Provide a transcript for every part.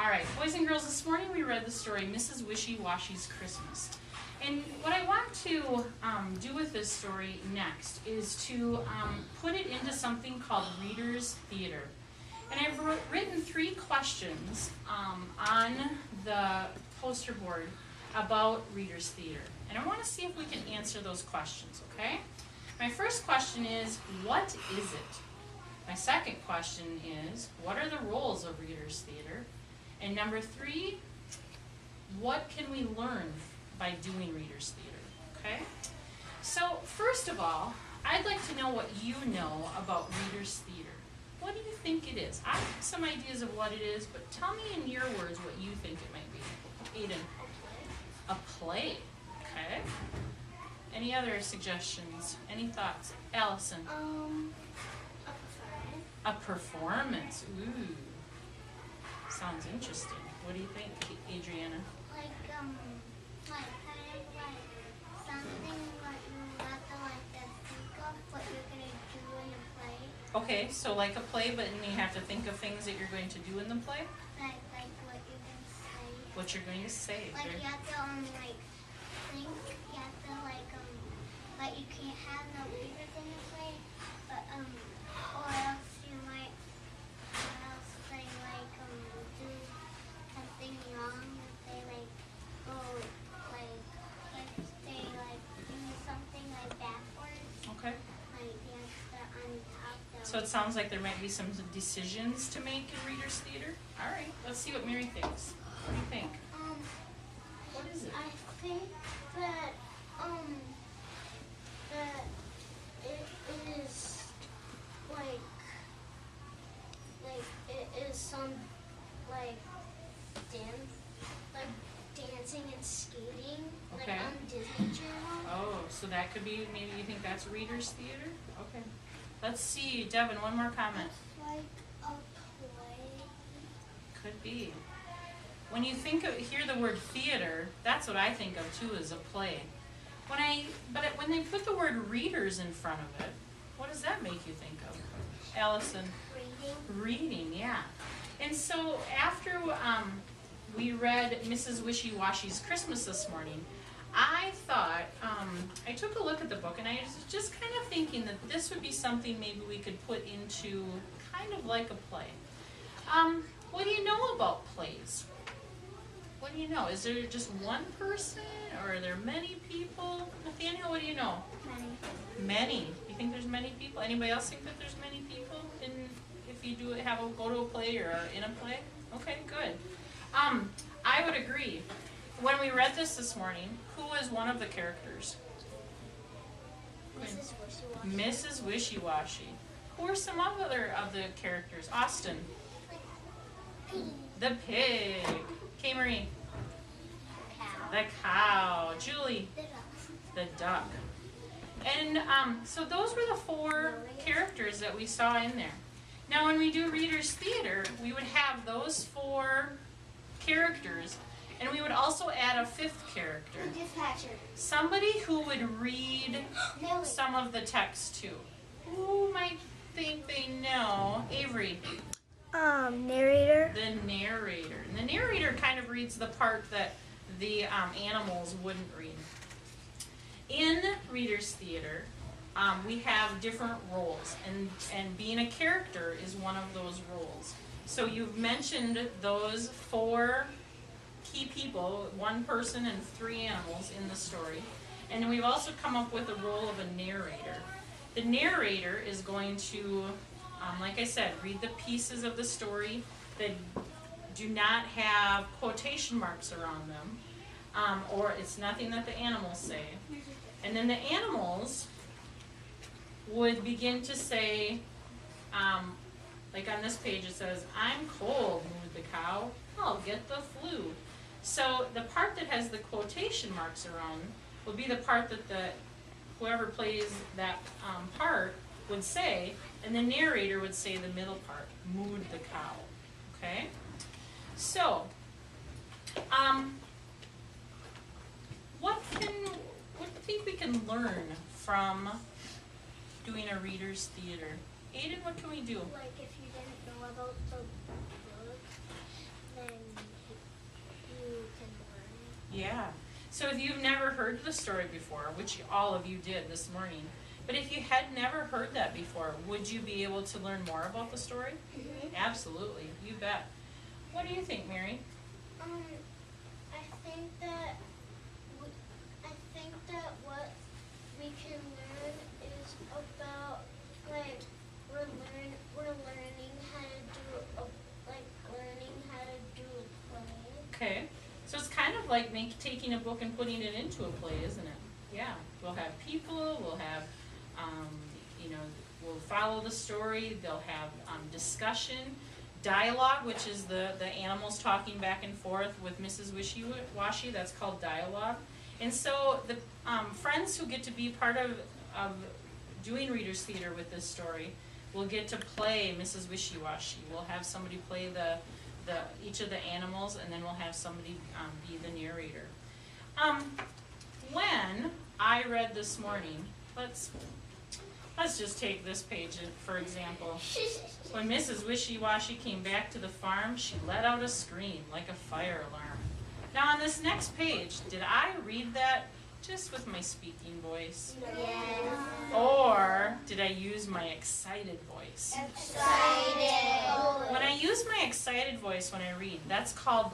All right, boys and girls, this morning we read the story Mrs. Wishy-Washy's Christmas. And what I want to do with this story next is to put it into something called Reader's Theater. And I've written 3 questions on the poster board about Reader's Theater. And I want to see if we can answer those questions, okay? My first question is, what is it? My second question is, what are the roles of Reader's Theater? And number 3, what can we learn by doing Reader's Theater? Okay? So first of all, I'd like to know what you know about Reader's Theater. What do you think it is? I have some ideas of what it is, but tell me in your words what you think it might be. Aiden. A play. Okay. Any other suggestions? Any thoughts? Allison. A performance. A performance. Ooh. Sounds interesting. What do you think, Adriana? Like kind of like something what you have to think of what you're gonna do in a play. Okay, so like a play, but then you have to think of things that you're going to do in the play? Like what you're gonna say. What you're going to say. Like you have to like think. You have to but you can't have no readers in the play. But or else you might. Or else they do something wrong if they go they do something backwards. Okay. You have to untop them. So it sounds like there might be some decisions to make in Reader's Theater. All right, let's see what Mary thinks. What do you think? What is it? I think that that it is it is some dancing and skating Okay. on Disney Channel. Oh, so that could be, maybe you think that's Reader's Theater? Okay. Let's see, Devin, one more comment. It's like a play. Could be. When you hear the word theater, that's what I think of too, as a play. When they put the word readers in front of it, what does that make you think of? Allison? Reading. Reading, yeah. And so after we read Mrs. Wishy-Washy's Christmas this morning, I thought, I took a look at the book and I was just kind of thinking that this would be something maybe we could put into kind of like a play. What do you know about plays? What do you know? Is there just one person or are there many people? Nathaniel, what do you know? Many. Many. You think there's many people? Anybody else think that there's many people if you go to a play or are in a play? Okay, good. I would agree. When we read this morning, who was one of the characters? Mrs. Wishy-Washy. Mrs. Wishy-Washy. Who are some other of the characters? Austin. Piggy. The pig. K. Marie. Cow. The cow. Julie. The duck. The duck. And so those were the 4 characters that we saw in there. Now when we do Reader's Theater, we would have those 4 characters, and we would also add a 5th character. The dispatcher. Somebody who would read Millie. some of the text too. Who might think they know? Avery. Narrator. The narrator. And the narrator kind of reads the part that the animals wouldn't read. In Reader's Theater, we have different roles, and being a character is one of those roles. So you've mentioned those 4 key people, 1 person and 3 animals in the story. And we've also come up with the role of a narrator. The narrator is going to, like I said, read the pieces of the story that do not have quotation marks around them, or it's nothing that the animals say. And then the animals would begin to say, like on this page it says, "I'm cold," mooed the cow, "I'll get the flu." So the part that has the quotation marks around will be the part that whoever plays that part would say, and the narrator would say the middle part, "mooed the cow." Okay? So, what do you think we can learn from doing a Reader's Theater? Aiden, what can we do? Like if you didn't know about the book, then Yeah. So if you've never heard the story before, which all of you did this morning, but if you had never heard that before, would you be able to learn more about the story? Mm-hmm. Absolutely, you bet. What do you think, Mary? I think that what we can learn is about like we're learning how to do learning how to do a play. Okay. So it's kind of like taking a book and putting it into a play, isn't it? Yeah. We'll have people, we'll have, we'll follow the story, they'll have discussion, dialogue, which is the animals talking back and forth with Mrs. Wishy-Washy, that's called dialogue. And so the friends who get to be part of doing Reader's Theater with this story will get to play Mrs. Wishy-Washy. We'll have somebody play each of the animals, and then we'll have somebody be the narrator. When I read this morning, let's just take this page for example. When Mrs. Wishy-Washy came back to the farm, she let out a scream like a fire alarm. Now on this next page, did I read that just with my speaking voice? Yes. Or did I use my excited voice? Excited. When I use my excited voice when I read, that's called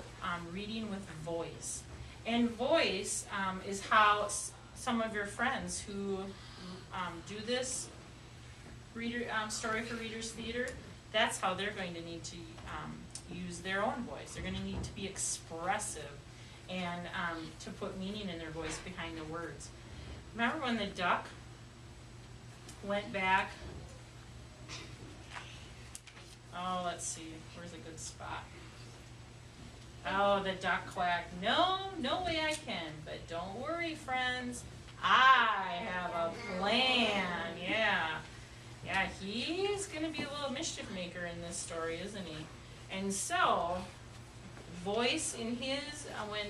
reading with voice. And voice is how some of your friends who do this story for Reader's Theater, that's how they're going to need to use their own voice. They're going to need to be expressive and to put meaning in their voice behind the words. Remember when the duck went back? Oh, let's see. Where's a good spot? Oh, the duck quacked. No way I can. But don't worry, friends. I have a plan. Yeah, he's going to be a little mischief maker in this story, isn't he? And so, voice in his, when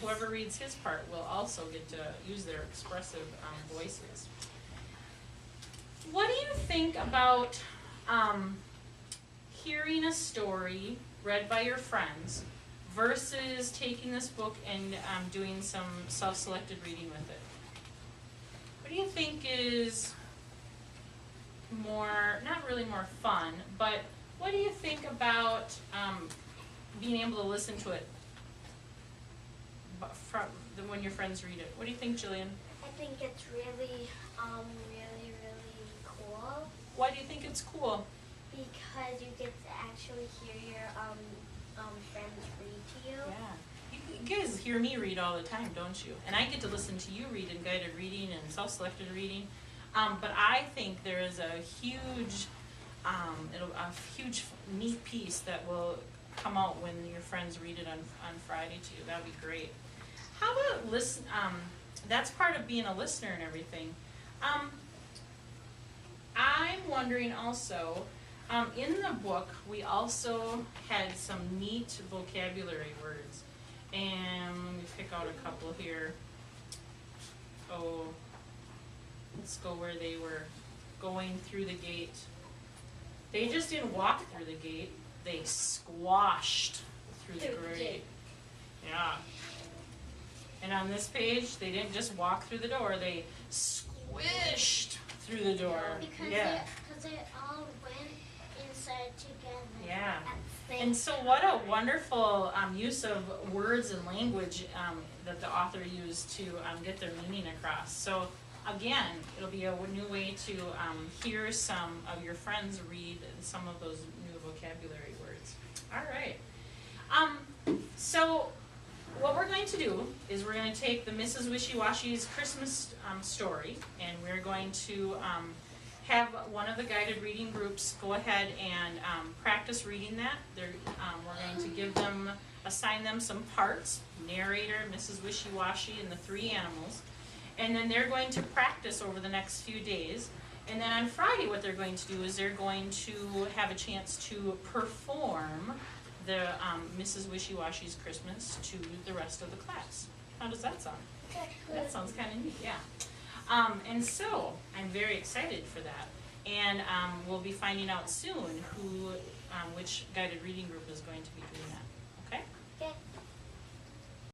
whoever reads his part will also get to use their expressive voices. What do you think about hearing a story read by your friends versus taking this book and doing some self-selected reading with it? What do you think is more, not really more fun, but what do you think about being able to listen to it from when your friends read it? What do you think, Jillian? I think it's really cool. Why do you think it's cool? Because you get to actually hear your friends read to you. Yeah. You guys hear me read all the time, don't you? And I get to listen to you read in guided reading and self-selected reading. But I think there is a huge, neat piece that will come out when your friends read it on Friday to you. That'd be great. How about listen? That's part of being a listener and everything. I'm wondering also, in the book, we also had some neat vocabulary words. And let me pick out a couple here. Oh, let's go where they were going through the gate. They just didn't walk through the gate. They squashed through the gate. Yeah. And on this page, they didn't just walk through the door. They squished through the door. Because they all went inside together. Yeah. And so what a wonderful use of words and language that the author used to get their meaning across. So again, it'll be a new way to hear some of your friends read some of those new vocabulary words. All right. So what we're going to do is we're going to take the Mrs. Wishy-Washy's Christmas story, and we're going to have one of the guided reading groups go ahead and practice reading that. We're going to assign them some parts, narrator, Mrs. Wishy-Washy, and the three animals. And then they're going to practice over the next few days. And then on Friday what they're going to do is they're going to have a chance to perform the Mrs. Wishy-Washy's Christmas to the rest of the class. How does that sound? That sounds kind of neat, yeah. And so I'm very excited for that. And we'll be finding out soon which guided reading group is going to be doing that.